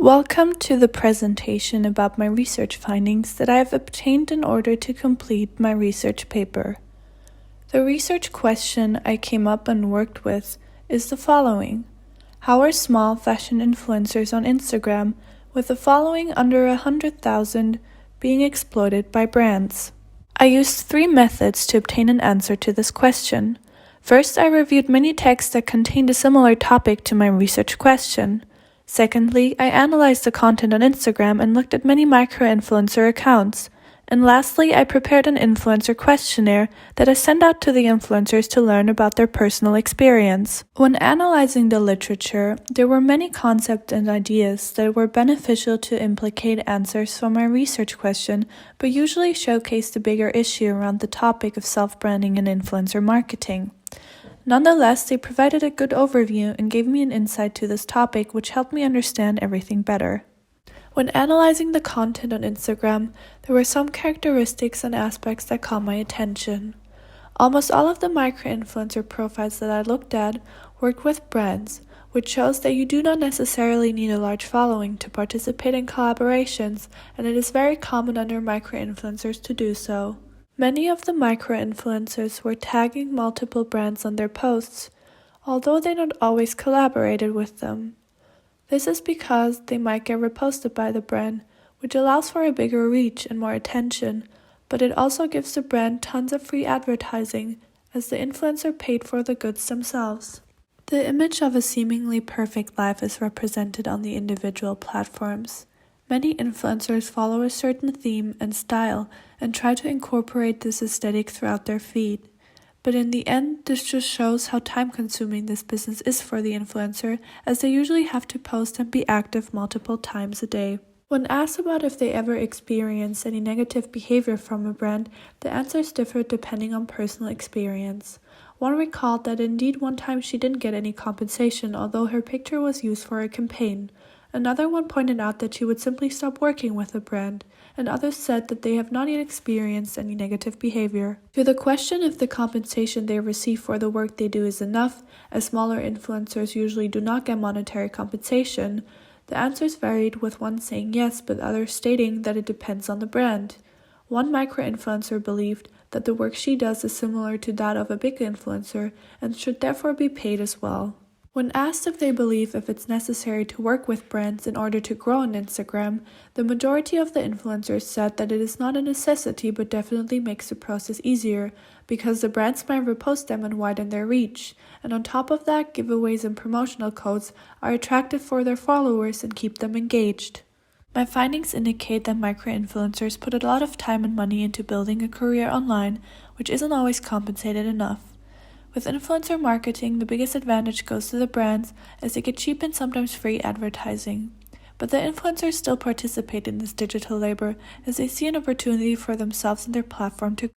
Welcome to the presentation about my research findings that I have obtained in order to complete my research paper. The research question I came up and worked with is the following. How are small fashion influencers on Instagram with a following under 100,000 being exploited by brands? I used 3 methods to obtain an answer to this question. First, I reviewed many texts that contained a similar topic to my research question. Secondly, I analyzed the content on Instagram and looked at many micro-influencer accounts. And lastly, I prepared an influencer questionnaire that I sent out to the influencers to learn about their personal experience. When analyzing the literature, there were many concepts and ideas that were beneficial to implicate answers from my research question, but usually showcased the bigger issue around the topic of self-branding and influencer marketing. Nonetheless, they provided a good overview and gave me an insight to this topic, which helped me understand everything better. When analyzing the content on Instagram, there were some characteristics and aspects that caught my attention. Almost all of the micro-influencer profiles that I looked at worked with brands, which shows that you do not necessarily need a large following to participate in collaborations, and it is very common under micro-influencers to do so. Many of the micro-influencers were tagging multiple brands on their posts, although they not always collaborated with them. This is because they might get reposted by the brand, which allows for a bigger reach and more attention, but it also gives the brand tons of free advertising, as the influencer paid for the goods themselves. The image of a seemingly perfect life is represented on the individual platforms. Many influencers follow a certain theme and style and try to incorporate this aesthetic throughout their feed. But in the end, this just shows how time-consuming this business is for the influencer, as they usually have to post and be active multiple times a day. When asked about if they ever experienced any negative behavior from a brand, the answers differed depending on personal experience. One recalled that indeed one time she didn't get any compensation, although her picture was used for a campaign. Another one pointed out that she would simply stop working with the brand, and others said that they have not yet experienced any negative behavior. To the question if the compensation they receive for the work they do is enough, as smaller influencers usually do not get monetary compensation, the answers varied, with one saying yes, but others stating that it depends on the brand. One micro-influencer believed that the work she does is similar to that of a big influencer and should therefore be paid as well. When asked if they believe if it's necessary to work with brands in order to grow on Instagram, the majority of the influencers said that it is not a necessity but definitely makes the process easier, because the brands might repost them and widen their reach, and on top of that, giveaways and promotional codes are attractive for their followers and keep them engaged. My findings indicate that micro-influencers put a lot of time and money into building a career online, which isn't always compensated enough. With influencer marketing, the biggest advantage goes to the brands, as they get cheap and sometimes free advertising. But the influencers still participate in this digital labor, as they see an opportunity for themselves and their platform to